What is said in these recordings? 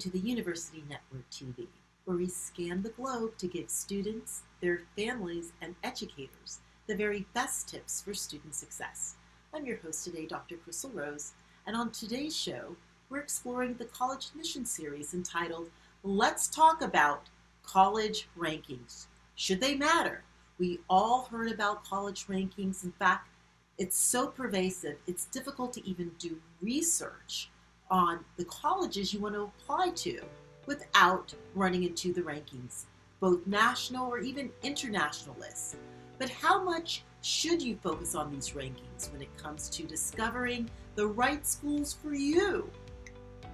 to the University Network TV, where we scan the globe to give students, their families, and educators the very best tips for student success. I'm your host today, Dr. Crystal Rose, and on today's show, we're exploring the college admission series entitled, Let's Talk About College Rankings. Should they matter? We all heard about college rankings. In fact, it's so pervasive, it's difficult to even do research on the colleges you want to apply to without running into the rankings, both national or even international lists. But how much should you focus on these rankings when it comes to discovering the right schools for you?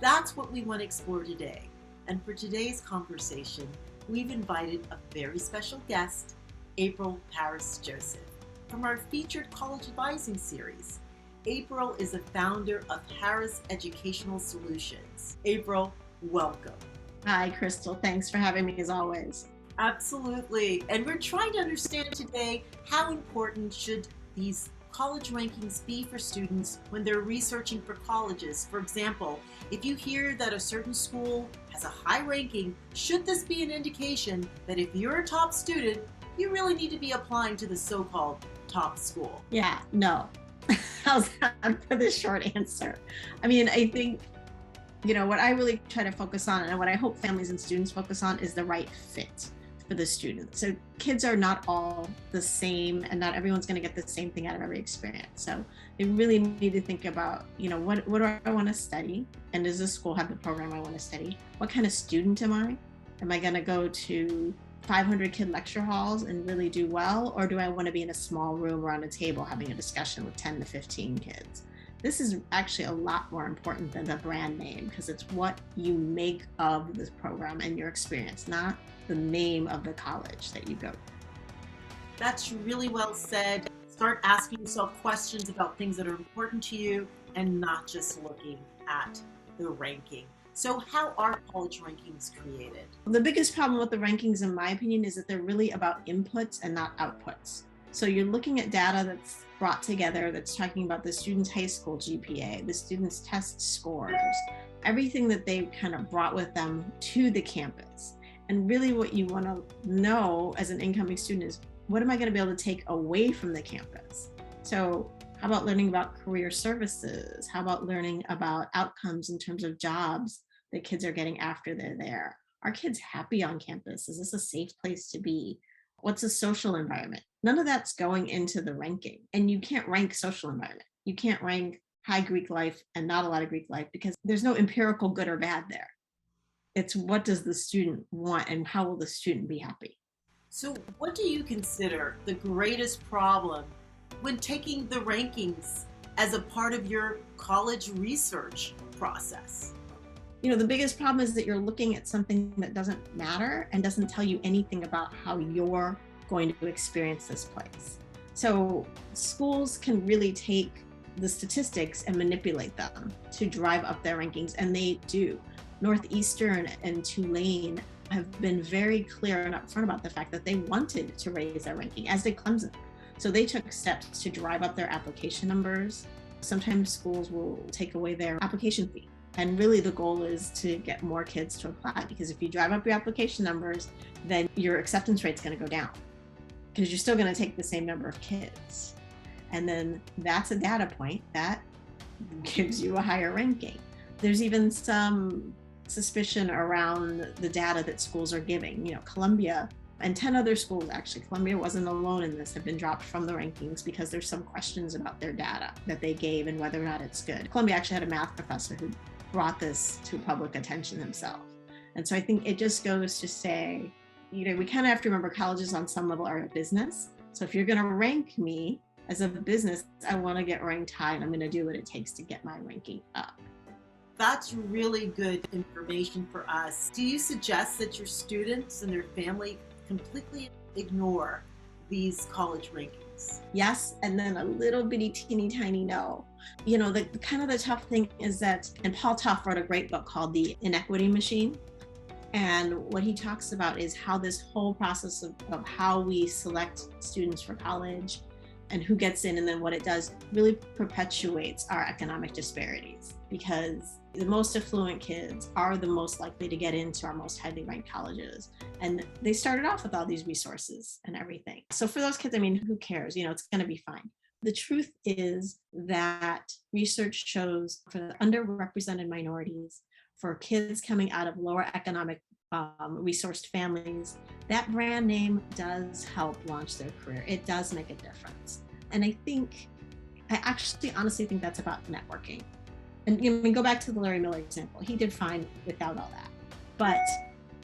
That's what we want to explore today. And for today's conversation, we've invited a very special guest, April Paris Joseph, from our featured college advising series. April is a founder of Harris Educational Solutions. April, welcome. Hi, Crystal. Thanks for having me as always. Absolutely. And we're trying to understand today how important should these college rankings be for students when they're researching for colleges. For example, if you hear that a certain school has a high ranking, should this be an indication that if you're a top student, you really need to be applying to the so-called top school? Yeah, no. How's that for the short answer? I mean, I think, what I really try to focus on and what I hope families and students focus on is the right fit for the student. So kids are not all the same and not everyone's going to get the same thing out of every experience. So they really need to think about, what do I want to study? And does this school have the program I want to study? What kind of student am I? Am I going to go to 500 kid lecture halls and really do well? Or do I want to be in a small room around a table having a discussion with 10 to 15 kids? This is actually a lot more important than the brand name because it's what you make of this program and your experience, not the name of the college that you go to. That's really well said. Start asking yourself questions about things that are important to you and not just looking at the ranking. So how are college rankings created? The biggest problem with the rankings, in my opinion, is that they're really about inputs and not outputs. So you're looking at data that's brought together that's talking about the student's high school GPA, the student's test scores, everything that they kind of brought with them to the campus. And really what you want to know as an incoming student is, what am I going to be able to take away from the campus? So how about learning about career services? How about learning about outcomes in terms of jobs that kids are getting after they're there? Are kids happy on campus? Is this a safe place to be? What's a social environment? None of that's going into the ranking. And you can't rank social environment. You can't rank high Greek life and not a lot of Greek life because there's no empirical good or bad there. It's what does the student want and how will the student be happy? So what do you consider the greatest problem when taking the rankings as a part of your college research process? The biggest problem is that you're looking at something that doesn't matter and doesn't tell you anything about how you're going to experience this place. So schools can really take the statistics and manipulate them to drive up their rankings, and they do. Northeastern and Tulane have been very clear and upfront about the fact that they wanted to raise their ranking, as did Clemson. So they took steps to drive up their application numbers. Sometimes schools will take away their application fee. And really the goal is to get more kids to apply, because if you drive up your application numbers, then your acceptance rate's going to go down because you're still going to take the same number of kids. And then that's a data point that gives you a higher ranking. There's even some suspicion around the data that schools are giving. Columbia and 10 other schools, actually, Columbia wasn't alone in this, have been dropped from the rankings because there's some questions about their data that they gave and whether or not it's good. Columbia actually had a math professor who brought this to public attention himself. And so I think it just goes to say, we kind of have to remember colleges on some level are a business. So if you're going to rank me as a business, I want to get ranked high and I'm going to do what it takes to get my ranking up. That's really good information for us. Do you suggest that your students and their family completely ignore these college rankings? Yes, and then a little bitty teeny tiny no. The kind of the tough thing is that, and Paul Tough wrote a great book called The Inequity Machine. And what he talks about is how this whole process of how we select students for college and who gets in and then what it does really perpetuates our economic disparities. Because The most affluent kids are the most likely to get into our most highly ranked colleges. And they started off with all these resources and everything. So for those kids, I mean, who cares? It's going to be fine. The truth is that research shows for the underrepresented minorities, for kids coming out of lower economic resourced families, that brand name does help launch their career. It does make a difference. And I actually honestly think that's about networking. And go back to the Larry Miller example. He did fine without all that. But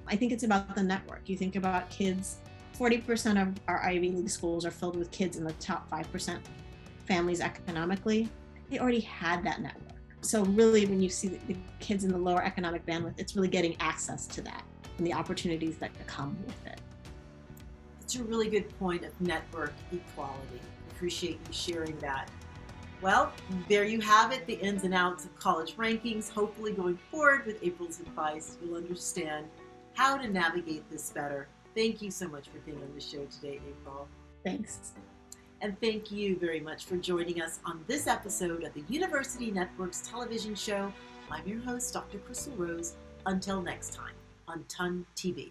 I think it's about the network. You think about kids, 40% of our Ivy League schools are filled with kids in the top 5% families economically. They already had that network. So really, when you see the kids in the lower economic bandwidth, it's really getting access to that and the opportunities that come with it. It's a really good point of network equality. Appreciate you sharing that. Well, there you have it, the ins and outs of college rankings. Hopefully going forward with April's advice, you'll understand how to navigate this better. Thank you so much for being on the show today, April. Thanks. And thank you very much for joining us on this episode of the University Network's television show. I'm your host, Dr. Crystal Rose. Until next time on TUN TV.